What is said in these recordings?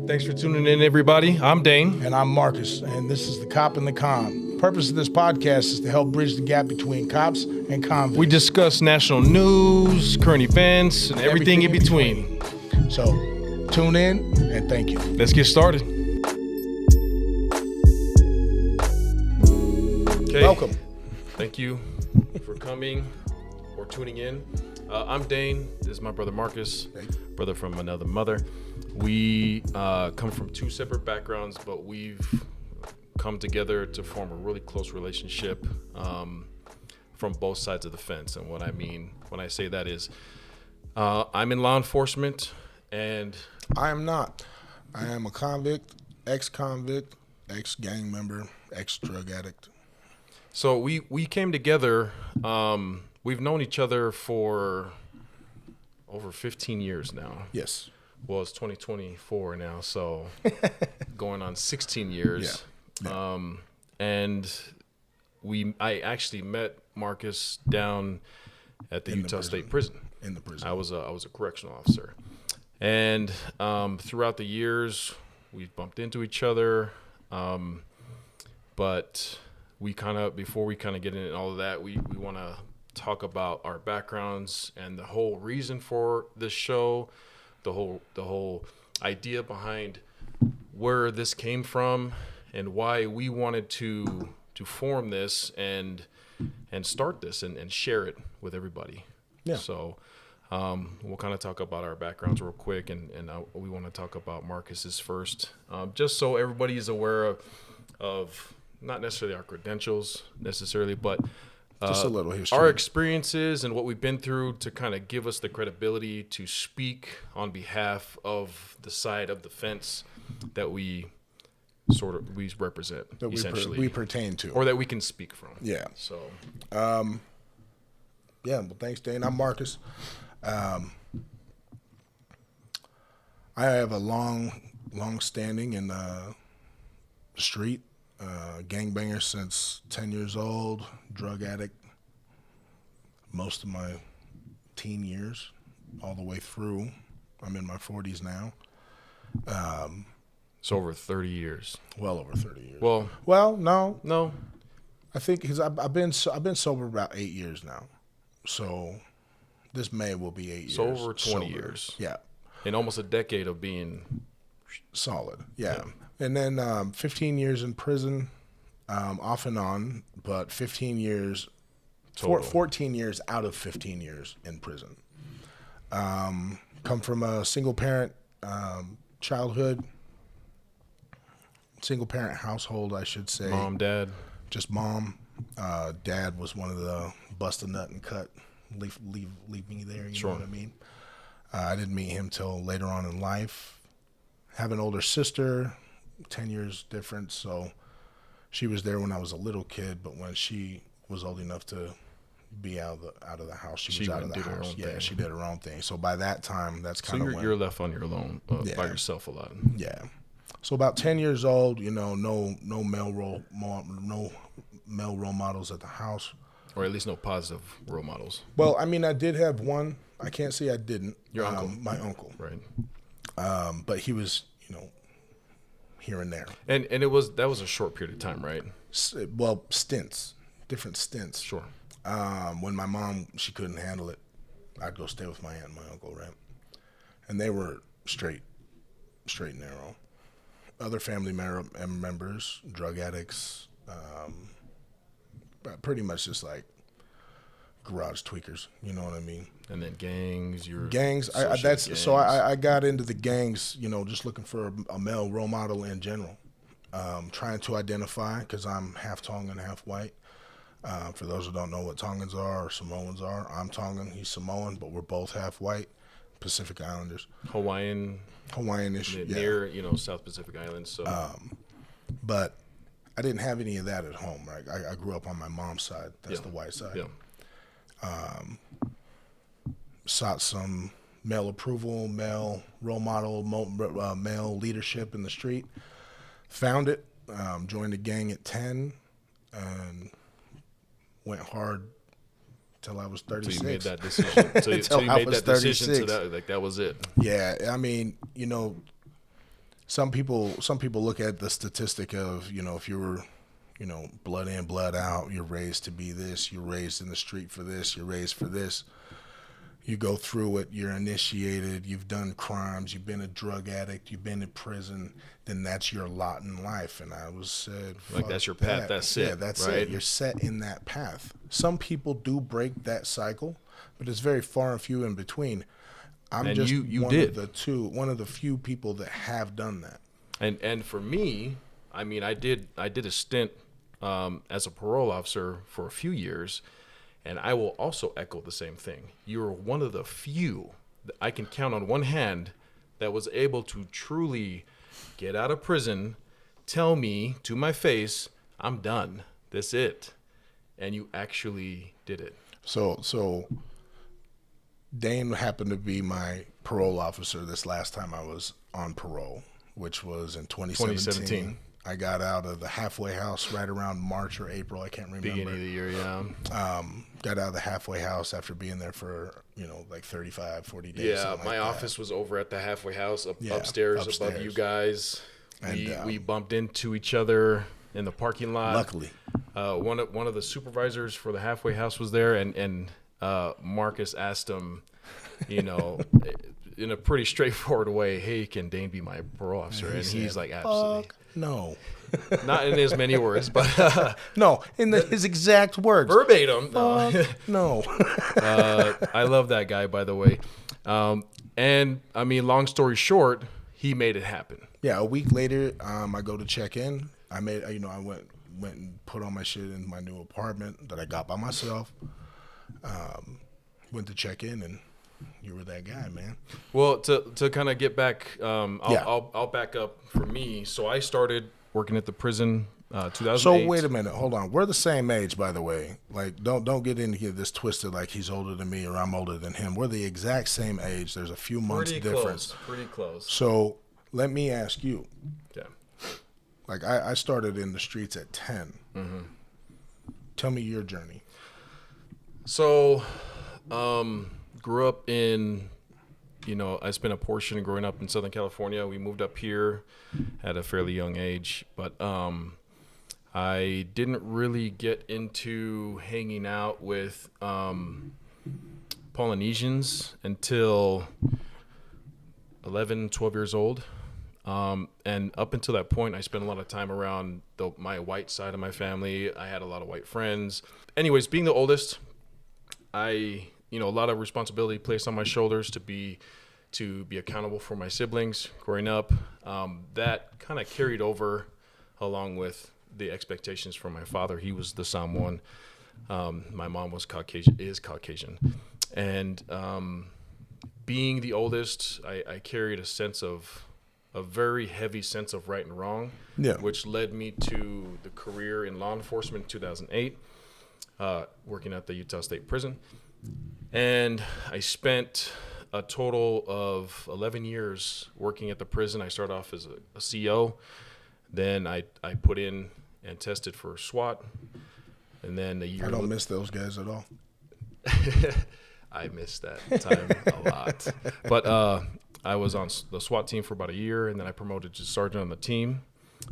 Thanks for tuning in, everybody. I'm Dane. And I'm Marcus, and this is The Cop and the Con. The purpose of this podcast is to help bridge the gap between cops and convicts. We discuss national news, current events, and everything in between. So, tune in, and thank you. Let's get started. Okay. Welcome. Thank you for coming or tuning in. I'm Dane. This is my brother Marcus, brother from another mother. We come from two separate backgrounds, but we've come together to form a really close relationship from both sides of the fence. And what I mean when I say that is I'm in law enforcement and... I am not. I am a convict, ex-convict, ex-gang member, ex-drug addict. So we came together. We've known each other for over 15 years now. Yes. Well, it's 2024 now, so going on 16 years. Yeah. And I actually met Marcus down at the Utah State Prison. In the prison. I was a correctional officer. And throughout the years, we've bumped into each other. But before we get into all of that, we want to talk about our backgrounds and the whole reason for this show, the whole idea behind where this came from and why we wanted to form this and start this and share it with everybody. Yeah. So we'll kind of talk about our backgrounds real quick, and we want to talk about Marcus's first, just so everybody is aware of not necessarily our credentials necessarily, but just a little history, our experiences and what we've been through to kind of give us the credibility to speak on behalf of the side of the fence that we represent, that essentially we pertain to, or that we can speak from. Yeah. So, well, thanks, Dane. I'm Marcus. I have a long standing in the street. Gangbanger since 10 years old, drug addict most of my teen years, all the way through. I'm in my 40s now. So over 30 years. Well over 30 years. Well, no. I think because I've been sober about 8 years now. So this May will be 8 years. So over 20 years. Yeah. And almost a decade of being solid. Yeah. And then 15 years in prison, off and on, but 15 years, 14 years out of 15 years in prison. Come from a single-parent childhood, single-parent household, I should say. Mom, dad? Just mom. Dad was one of the bust a nut and cut, leave me there, you know what I mean? I didn't meet him till later on in life. Have an older sister, 10 years difference, so she was there when I was a little kid, but when she was old enough to be out of the house, she was out of the house. Yeah, she did her own thing. So by that time, that's kind of when you're left on your own by yourself a lot. Yeah. So about 10 years old, no male role models at the house, or at least no positive role models. Well, I mean, I did have one. I can't say I didn't. Your uncle, my uncle, right? But he was, here and there. And that was a short period of time, right? Well, different stints. Sure. When my mom, she couldn't handle it, I'd go stay with my aunt and my uncle, right? And they were straight and narrow. Other family members, drug addicts, pretty much just like garage tweakers, you know what I mean? And then gangs, I got into the gangs, just looking for a male role model in general. Trying to identify, because I'm half Tongan, half white. For those who don't know what Tongans are or Samoans are, I'm Tongan, he's Samoan, but we're both half white, Pacific Islanders. Hawaiian-ish, near, South Pacific Islands. So, but I didn't have any of that at home, right? I grew up on my mom's side. That's the white side. Yeah. Sought some male approval, male role model, male leadership in the street. Found it, joined the gang at 10, and went hard till I was 36. So you made that decision. So you made that decision to that, like that was it. Yeah, I mean, some people look at the statistic of, if you were, blood in, blood out, you're raised to be this, you're raised in the street for this, you're raised for this. You go through it, you're initiated, you've done crimes, you've been a drug addict, you've been in prison, then that's your lot in life. And I was said, like, that's your path, that's it. Yeah, that's right? it. You're set in that path. Some people do break that cycle, but it's very far and few in between. I'm and just you one did. one of the few people that have done that. And for me, I mean, I did a stint as a parole officer for a few years. And I will also echo the same thing. You're one of the few that I can count on one hand that was able to truly get out of prison, tell me to my face, I'm done. That's it. And you actually did it. So Dane happened to be my parole officer this last time I was on parole, which was in 2017. I got out of the halfway house right around March or April. I can't remember. Beginning of the year, yeah. Got out of the halfway house after being there for, like 35, 40 days. Yeah, my office was over at the halfway house upstairs above you guys. And we bumped into each other in the parking lot. Luckily. One of the supervisors for the halfway house was there, and Marcus asked him, in a pretty straightforward way, hey, can Dane be my parole officer? And he's like, absolutely. No. Not in as many words, but no, in his exact words. Verbatim. No. I love that guy, by the way. And I mean, long story short, he made it happen. Yeah, a week later, I go to check in. I went and put all my shit in my new apartment that I got by myself. Went to check in, and you were that guy, man. Well, to kind of get back, I'll back up for me. So I started working at the prison 2008. So wait a minute, hold on. We're the same age, by the way. Like, don't get into this twisted like he's older than me or I'm older than him. We're the exact same age. There's a few months difference. Pretty close. So let me ask you. Yeah. Like, I started in the streets at 10. Mm-hmm. Tell me your journey. So, grew up in, I spent a portion of growing up in Southern California. We moved up here at a fairly young age, but I didn't really get into hanging out with Polynesians until 11, 12 years old. And up until that point, I spent a lot of time around my white side of my family. I had a lot of white friends. Anyways, being the oldest, a lot of responsibility placed on my shoulders to be accountable for my siblings growing up. That kind of carried over along with the expectations from my father. He was the Samoan. My mom is Caucasian. And being the oldest, I carried a very heavy sense of right and wrong, which led me to the career in law enforcement in 2008, working at the Utah State Prison. And I spent a total of 11 years working at the prison. I started off as a CO. Then I put in and tested for SWAT. And then a year. I don't miss those guys at all. I miss that time a lot. But I was on the SWAT team for about a year, and then I promoted to sergeant on the team.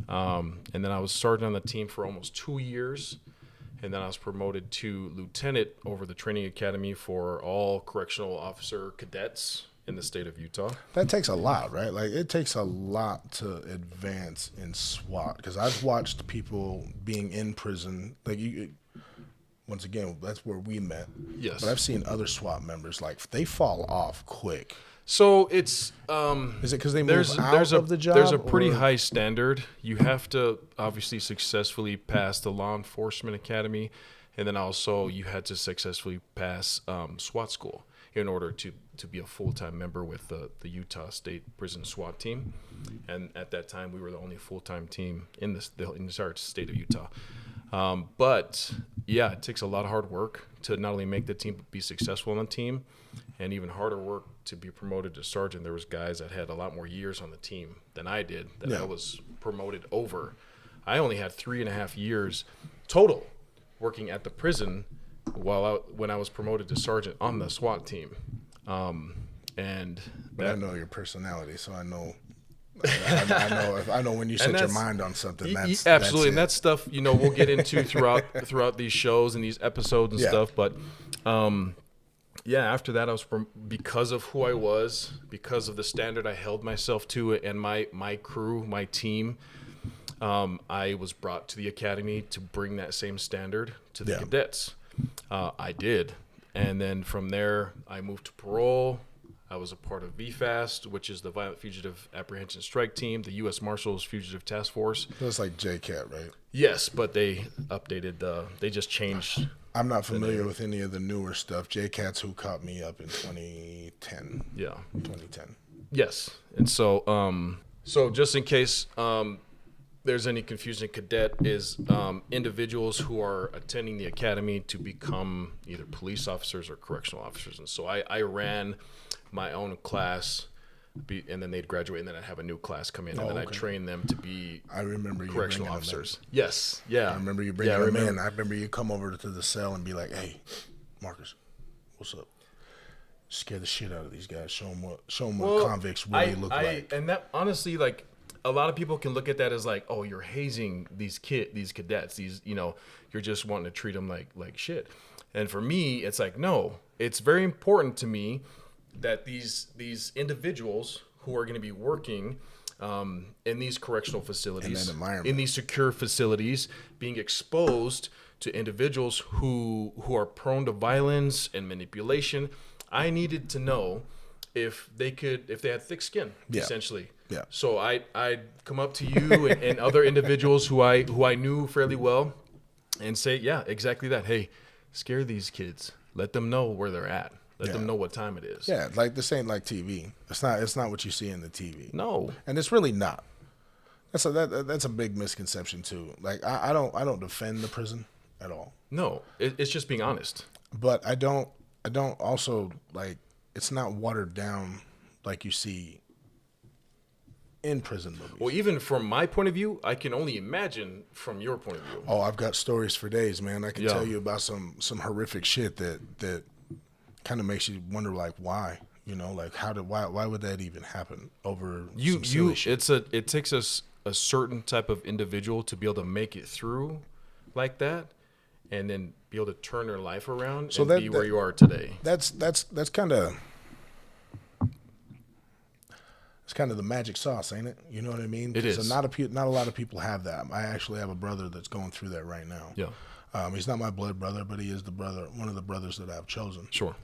And then I was sergeant on the team for almost 2 years. And then I was promoted to lieutenant over the training academy for all correctional officer cadets in the state of Utah. That takes a lot, right? Like, it takes a lot to advance in SWAT, because I've watched people being in prison. Like, once again, that's where we met. Yes. But I've seen other SWAT members, like, they fall off quick. So it's is it because they move out of the job? There's a pretty high standard. You have to obviously successfully pass the law enforcement academy, and then also you had to successfully pass SWAT school in order to be a full-time member with the Utah State Prison SWAT team. And at that time, we were the only full-time team in the entire state of Utah. But yeah, it takes a lot of hard work to not only make the team, but be successful on the team, and even harder work to be promoted to sergeant. There was guys that had a lot more years on the team than I did, that I was promoted over. I only had 3.5 years total working at the prison when I was promoted to sergeant on the SWAT team. But I know your personality, so I know I know when you set your mind on something. That's absolutely, and that's that stuff we'll get into throughout these shows and these episodes and stuff. But after that, because of who I was, because of the standard I held myself to, and my crew, my team. I was brought to the academy to bring that same standard to the cadets. I did. And then from there, I moved to parole. I was a part of VFAST, which is the Violent Fugitive Apprehension Strike Team, the U.S. Marshals Fugitive Task Force. That's like JCAT, right? Yes, but they updated they just changed. I'm not familiar with any of the newer stuff. JCAT's who caught me up in 2010. Yeah. 2010. Yes. And so just in case there's any confusion, cadet is individuals who are attending the academy to become either police officers or correctional officers. And so I ran my own class, and then they'd graduate, and then I'd have a new class come in, and then I'd train them to be correctional officers. Yes, yeah. I remember you bringing them in. I remember you come over to the cell and be like, "Hey, Marcus, what's up? Scare the shit out of these guys. Show them what convicts really look like." And that honestly, like, a lot of people can look at that as like, "Oh, you're hazing these cadets. You're just wanting to treat them like shit." And for me, it's like, no. It's very important to me that these individuals who are going to be working in these correctional facilities, in these secure facilities, being exposed to individuals who are prone to violence and manipulation, I needed to know if they had thick skin, essentially. Yeah. So I'd come up to you and other individuals who I knew fairly well and say, yeah, exactly that. Hey, scare these kids. Let them know where they're at. Let them know what time it is. Yeah, like this ain't like TV. It's not what you see in the TV. No. And it's really not. That's a big misconception too. Like I don't defend the prison at all. No, it's just being honest. But I don't also, like, it's not watered down like you see in prison movies. Well, even from my point of view, I can only imagine from your point of view. Oh, I've got stories for days, man. I can tell you about some horrific shit that kind of makes you wonder, like, why? Like, why would that even happen over some silly shit? It takes us a certain type of individual to be able to make it through like that, and then be able to turn their life around and be where you are today. That's kind of. It's kind of the magic sauce, ain't it? You know what I mean? It is. So not a lot of people have that. I actually have a brother that's going through that right now. Yeah. He's not my blood brother, but he is one of the brothers that I've chosen. Sure.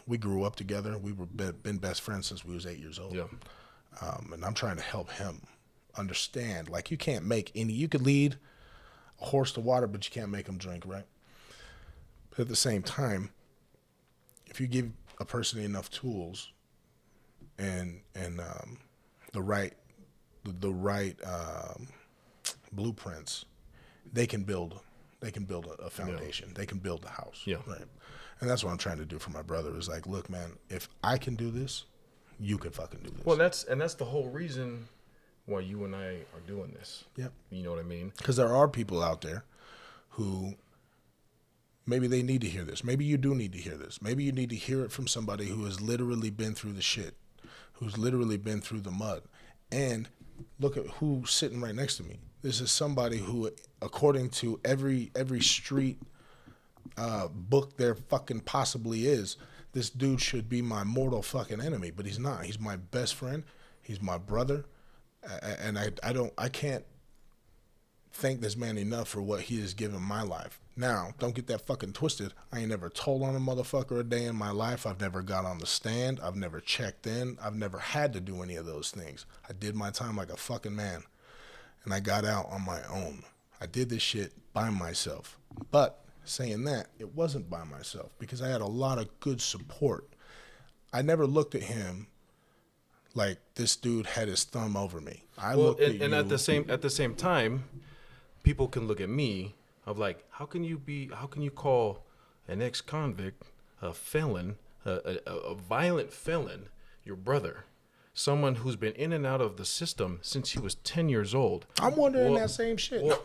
We grew up together. We were been best friends since we was 8 years old. Yeah. And I'm trying to help him understand. Like, you could lead a horse to water, but you can't make him drink, right? But at the same time, if you give a person enough tools and the right blueprints, they can build a foundation. They can build a house. Yeah. Right. And that's what I'm trying to do for my brother, is like, look, man, if I can do this, you can fucking do this. Well, that's the whole reason why you and I are doing this. Yep. You know what I mean? Because there are people out there who maybe they need to hear this. Maybe you do need to hear this. Maybe you need to hear it from somebody who has literally been through the shit, who's literally been through the mud. And look at who's sitting right next to me. This is somebody who, according to every street book there fucking possibly is, this dude should be my mortal fucking enemy, but he's not. He's my best friend. He's my brother. And I can't thank this man enough for what he has given my life. Now, don't get that fucking twisted. I ain't never told on a motherfucker a day in my life. I've never got on the stand. I've never checked in. I've never had to do any of those things. I did my time like a fucking man, and I got out on my own. I did this shit by myself. But saying that, it wasn't by myself, because I had a lot of good support. I never looked at him like this dude had his thumb over me. At the same time, people can look at me of like, how can you call an ex-convict, a felon, a violent felon, your brother, someone who's been in and out of the system since he was 10 years old? I'm wondering that same shit. Well,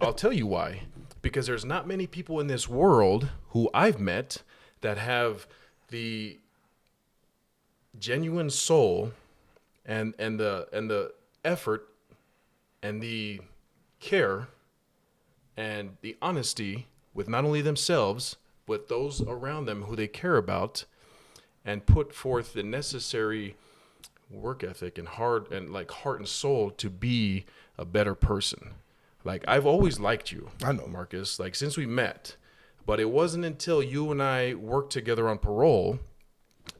I'll tell you why. Because there's not many people in this world who I've met that have the genuine soul and the effort and the care and the honesty with not only themselves but those around them who they care about, and put forth the necessary work ethic and heart and soul to be a better person. Like, I've always liked you, I know, Marcus, like since we met, but it wasn't until you and I worked together on parole,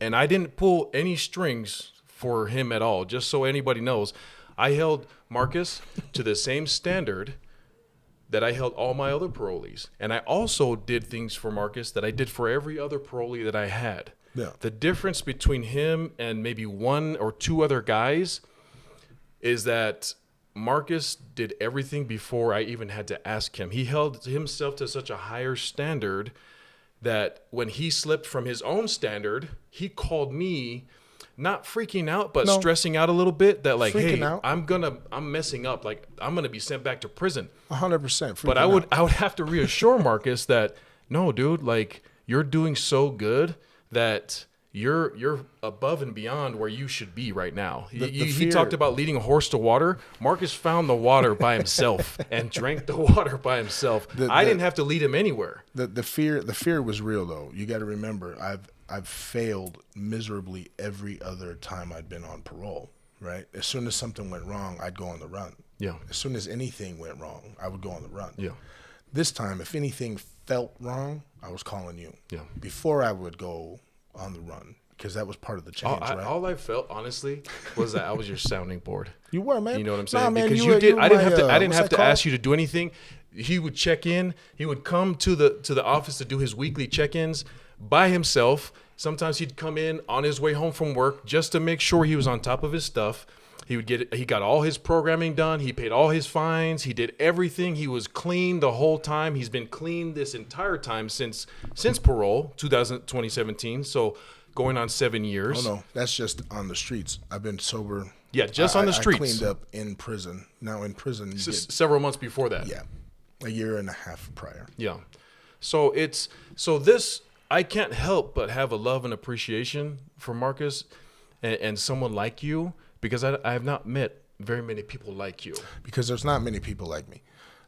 and I didn't pull any strings for him at all. Just so anybody knows, I held Marcus to the same standard that I held all my other parolees. And I also did things for Marcus that I did for every other parolee that I had. Yeah. The difference between him and maybe one or two other guys is that Marcus did everything before I even had to ask him. He held himself to such a higher standard that when he slipped from his own standard, he called me, not freaking out, but stressing out a little bit, that like, hey, I'm messing up. Like, I'm going to be sent back to prison. 100%. But I would have to reassure Marcus that, no, dude, like, you're doing so good that you're above and beyond where you should be right now. He talked about leading a horse to water. Marcus found the water by himself and drank the water by himself. I didn't have to lead him anywhere. The fear was real, though. You got to remember, I've failed miserably every other time I'd been on parole, right? As soon as something went wrong, I'd go on the run. Yeah. As soon as anything went wrong, I would go on the run. Yeah. This time, if anything felt wrong, I was calling you. Yeah. Before I would go on the run, because that was part of the change, right? All I felt, honestly, was that I was your sounding board. You were, man. You know what I'm saying? Nah, man, because I didn't have to ask you to do anything. He would check in. He would come to the office to do his weekly check-ins by himself. Sometimes he'd come in on his way home from work just to make sure he was on top of his stuff. He got all his programming done. He paid all his fines. He did everything. He was clean the whole time. He's been clean this entire time since parole, 2017. So going on 7 years. Oh, no, that's just on the streets. I've been sober. Yeah, just on the streets. I cleaned up in prison. Now in prison, you get, several months before that. Yeah, a year and a half prior. Yeah, so this I can't help but have a love and appreciation for Marcus and someone like you, because I have not met very many people like you. Because there's not many people like me.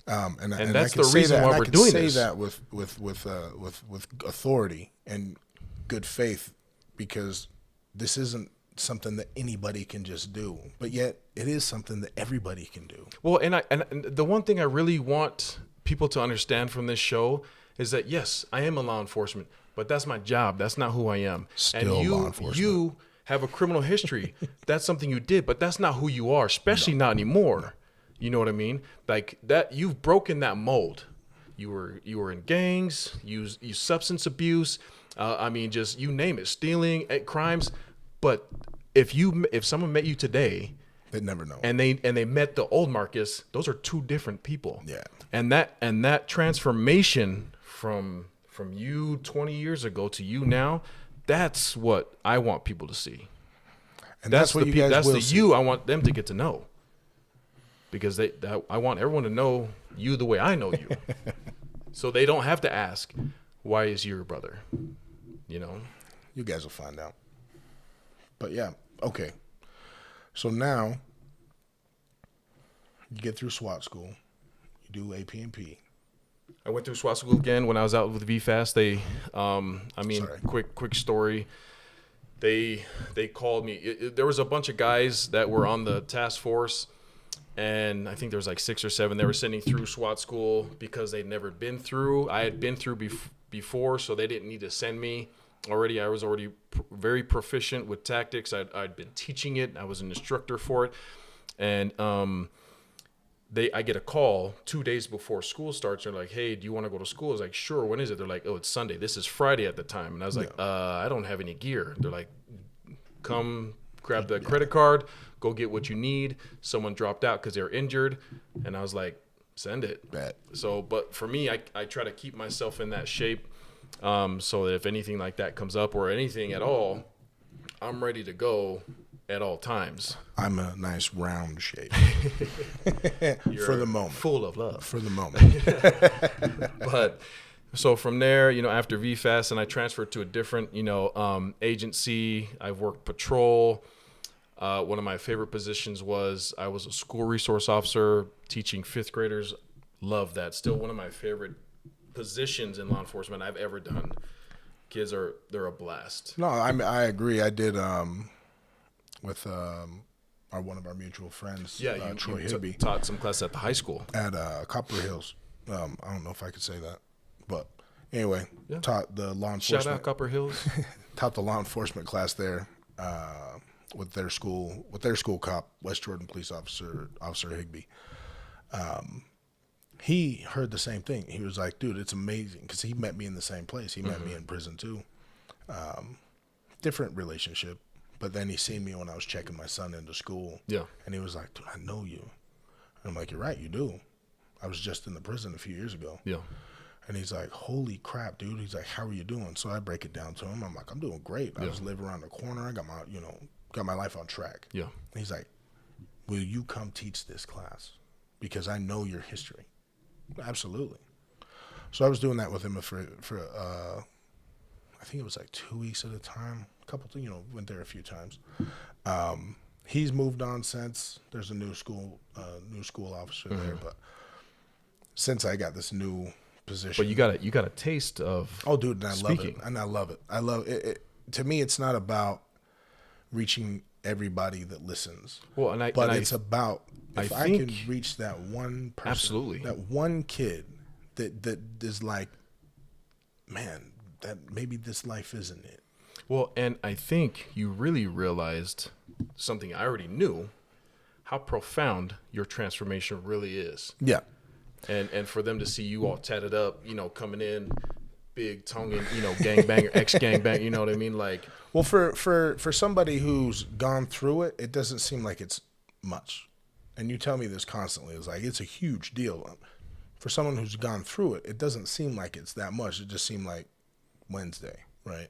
And that's the reason why we're doing this. I can say that with authority and good faith, because this isn't something that anybody can just do, but yet it is something that everybody can do. Well, and the one thing I really want people to understand from this show is that, yes, I am a law enforcement, but that's my job. That's not who I am. Still and law enforcement. You have a criminal history. That's something you did, but that's not who you are, especially not anymore. You know what I mean? Like that, you've broken that mold. You were in gangs, you substance abuse. Just you name it, stealing, crimes. But if someone met you today, they'd never know. And they met the old Marcus, those are two different people. Yeah. And that transformation from you 20 years ago to you now, that's what I want people to see. And that's what you guys will see. You I want them to get to know. Because I want everyone to know you the way I know you. So they don't have to ask, why is your brother? You know? You guys will find out. But yeah, okay. So now you get through SWAT school. You do AP&P. I went through SWAT school again when I was out with VFAST. Quick story. They called me. There was a bunch of guys that were on the task force, and I think there was like 6 or 7. They were sending through SWAT school because they'd never been through. I had been through before, so they didn't need to send me. I was already very proficient with tactics. I'd been teaching it. I was an instructor for it, and I get a call 2 days before school starts. They're like, "Hey, do you want to go to school?" I was like, "Sure." When is it? They're like, "Oh, it's Sunday." This is Friday at the time, and I was like, "I don't have any gear." They're like, "Come grab the credit card, go get what you need." Someone dropped out because they were injured, and I was like, "Send it." Bet. So, but for me, I try to keep myself in that shape, so that if anything like that comes up or anything at all, I'm ready to go at all times. I'm a nice round shape. You're for the moment. Full of love. For the moment. But so from there, after VFAST, and I transferred to a different, agency. I've worked patrol. One of my favorite positions was I was a school resource officer teaching fifth graders. Love that. Still one of my favorite positions in law enforcement I've ever done. Kids they're a blast. No, I agree. I did with one of our mutual friends, Troy Hibby, taught some class at the high school at Copper Hills. I don't know if I could say that, but anyway, taught the law enforcement. Shout out Copper Hills. Taught the law enforcement class there with their school cop, West Jordan police officer Higby. He heard the same thing. He was like, dude, it's amazing, because he met me in the same place. He met me in prison too. Different relationship. But then he seen me when I was checking my son into school. Yeah. And he was like, dude, I know you. And I'm like, you're right, you do. I was just in the prison a few years ago. Yeah. And he's like, holy crap, dude. He's like, how are you doing? So I break it down to him. I'm like, I'm doing great. I just live around the corner. I got my life on track. Yeah. And he's like, will you come teach this class? Because I know your history. Absolutely. So I was doing that with him for I think it was like 2 weeks at a time. Went there a few times. He's moved on since. There's a new school officer there, but since I got this new position. But you got a taste of dude, and I love it. I love it. To me, it's not about reaching everybody that listens. Well, it's about if I can reach that one person, absolutely, that one kid that is like, man, that maybe this life isn't it. Well, and I think you really realized something I already knew, how profound your transformation really is. Yeah. And for them to see you all tatted up, coming in, big tonguing, gangbanger, ex-gangbanger, you know what I mean? Like, well, for somebody who's gone through it, it doesn't seem like it's much. And you tell me this constantly. It's like, it's a huge deal. For someone who's gone through it, it doesn't seem like it's that much. It just seemed like Wednesday, right?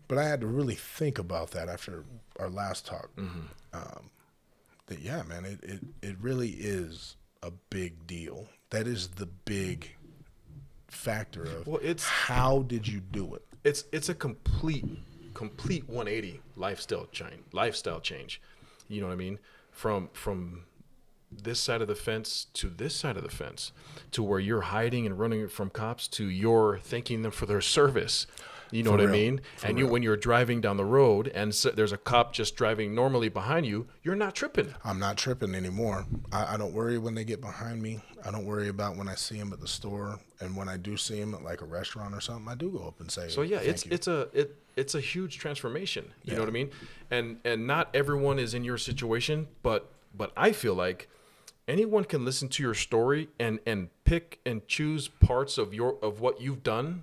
But I had to really think about that after our last talk. That, yeah, man, it really is a big deal. That is the big factor of how did you do it? It's a complete 180 lifestyle change. You know what I mean? From this side of the fence to this side of the fence, to where you're hiding and running from cops to you're thanking them for their service. You know what I mean? And when you're driving down the road and there's a cop just driving normally behind you, you're not tripping. I'm not tripping anymore. I don't worry when they get behind me. I don't worry about when I see them at the store. And when I do see them at like a restaurant or something, I do go up and say, so yeah, it's a huge transformation. You know what I mean? And not everyone is in your situation, but I feel like anyone can listen to your story and pick and choose parts of what you've done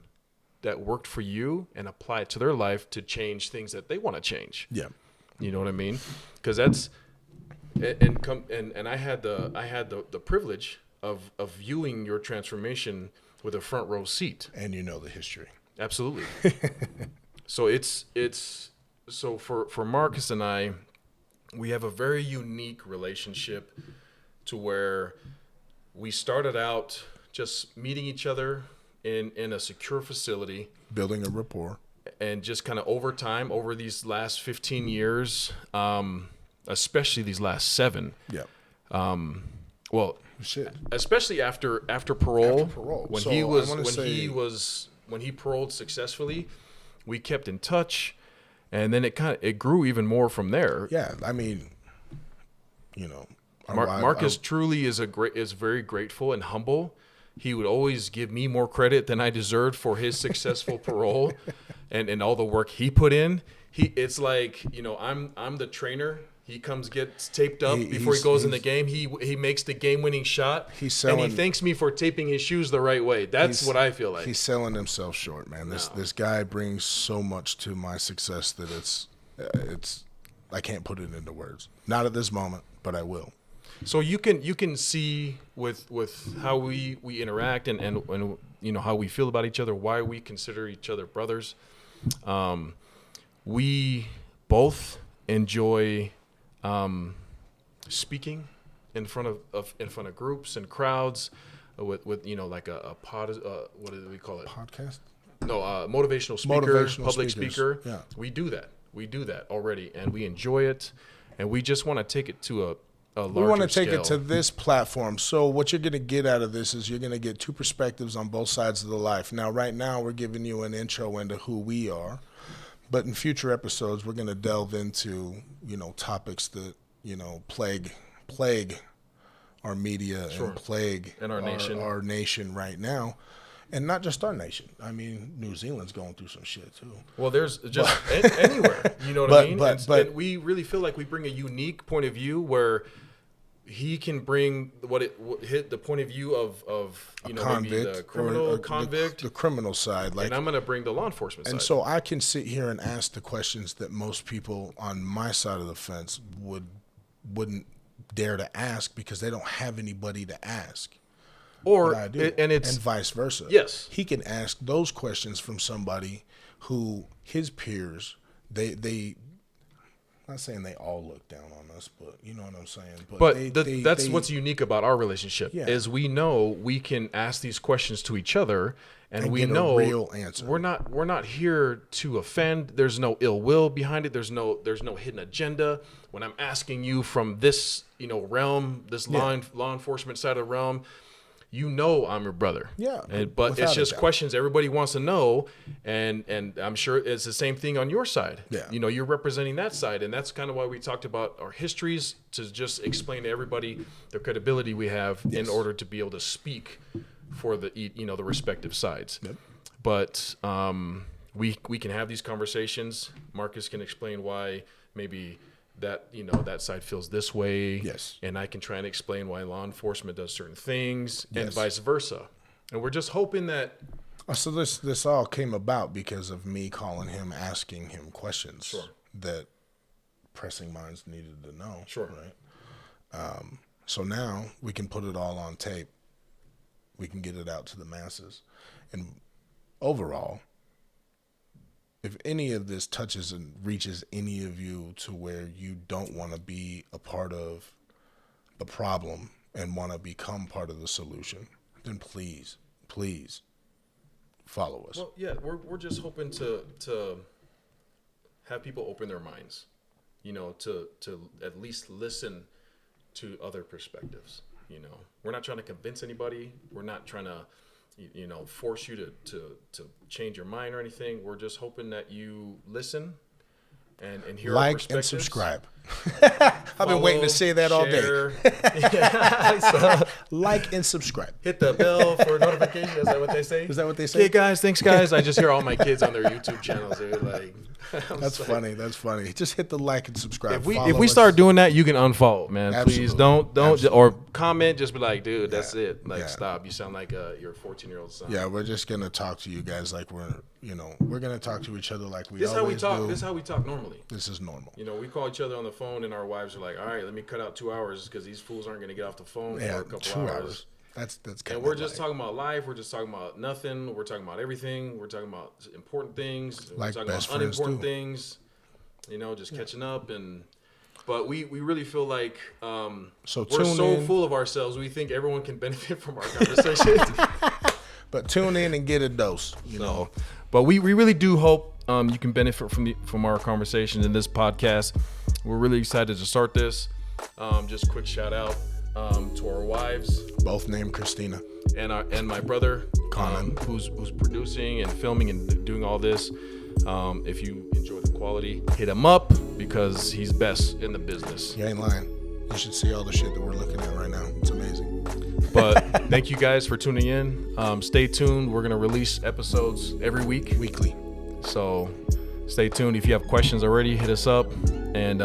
that worked for you and apply it to their life to change things that they want to change. Yeah. You know what I mean? Because that's and I had the privilege of viewing your transformation with a front row seat. And the history. Absolutely. So so for Marcus and I, we have a very unique relationship to where we started out just meeting each other in a secure facility, building a rapport, and just kind of over these last 15 years, especially these last 7. Yeah. Well, especially after parole. When he paroled successfully, we kept in touch, and then it grew even more from there. Yeah, I mean, Marcus truly is very grateful and humble. He would always give me more credit than I deserved for his successful parole and all the work he put in. It's like, I'm the trainer. He gets taped up before he goes in the game. He makes the game-winning shot, and he thanks me for taping his shoes the right way. That's what I feel like. He's selling himself short, man. This guy brings so much to my success that it's I can't put it into words. Not at this moment, but I will. So you can see with how we interact and how we feel about each other, why we consider each other brothers. We both enjoy speaking in front of groups and crowds with like a pod. What do we call it? Podcast? No, motivational speaker, public speaker. Yeah. We do that already, and we enjoy it. and we just want to take it to a larger We want to take scale. it to this platform. So what you're going to get out of this is you're going to get two perspectives on both sides of the life. Now, right now, we're giving you an intro into who we are. But in future episodes, we're going to delve into, topics that, plague our media Sure. and plague and our nation right now. And not just our nation. I mean, New Zealand's going through some shit too. Well, there's just anywhere, you know what I mean? But we really feel like we bring a unique point of view where he can bring hit the point of view of maybe the criminal convict, the criminal side, and I'm going to bring the law enforcement side. And so I can sit here and ask the questions that most people on my side of the fence wouldn't dare to ask because they don't have anybody to ask. And vice versa. Yes. He can ask those questions from somebody who his peers, they not saying they all look down on us, but you know what I'm saying. But that's what's unique about our relationship is we know we can ask these questions to each other and we know a real answer. We're not here to offend. There's no ill will behind it. There's no hidden agenda. When I'm asking you from this, realm, this law enforcement side of the realm, I'm your brother. Yeah. But it's just questions everybody wants to know. And I'm sure it's the same thing on your side. Yeah. You're representing that side. And that's kind of why we talked about our histories, to just explain to everybody the credibility we have in order to be able to speak for the respective sides. Yep. But we can have these conversations. Marcus can explain why maybe that that side feels this way, yes, and I can try and explain why law enforcement does certain things, and vice versa. And we're just hoping that. So this all came about because of me calling him, asking him questions that pressing minds needed to know. Sure. Right. So now we can put it all on tape. We can get it out to the masses, and overall, if any of this touches and reaches any of you to where you don't want to be a part of the problem and want to become part of the solution, then please follow us. Well, yeah, we're just hoping to have people open their minds, to at least listen to other perspectives. We're not trying to convince anybody. We're not trying to force you to change your mind or anything. We're just hoping that you listen and hear our perspectives. Like and subscribe. I've been waiting to say that all day. Like and subscribe. Hit the bell for notifications. Is that what they say? Is that what they say? Hey guys, thanks guys. I just hear all my kids on their YouTube channels. They're like, That's funny. Just hit the like and subscribe. If we start doing that, you can unfollow, man. Absolutely. Please don't Absolutely. Or comment. Just be like, dude, that's it. Like, stop. You sound like your 14-year-old son. Yeah, we're just gonna talk to you guys like we're gonna talk to each other like we always do. This is how we talk normally. This is normal. We call each other on the phone, and our wives are like, all right, let me cut out 2 hours because these fools aren't gonna get off the phone for a couple 2 hours. That's and we're just talking about life. We're just talking about nothing. We're talking about everything. We're talking about important things. Like we're talking best about unimportant friends things. Just catching up. But we really feel like we're so full of ourselves. We think everyone can benefit from our conversation. But tune in and get a dose. But we really do hope you can benefit from our conversations in this podcast. We're really excited to start this. Just a quick shout out to our wives, both named Christina, and my brother Conan, who's producing and filming and doing all this. If you enjoy the quality, hit him up because he's best in the business. You ain't lying. You should see all the shit that we're looking at right now. It's amazing. But thank you guys for tuning in. Stay tuned. We're gonna release episodes every week, weekly. So stay tuned. If you have questions already, hit us up, and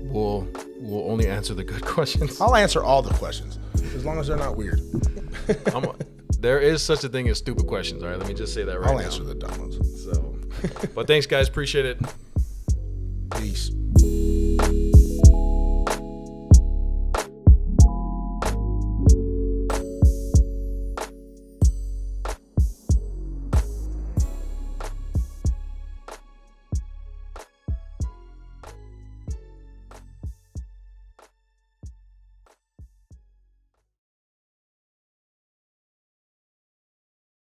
we'll only answer the good questions. I'll answer all the questions as long as they're not weird. There is such a thing as stupid questions. All right, let me just say that right now. I'll answer the dumb ones. So, but thanks, guys. Appreciate it. Peace.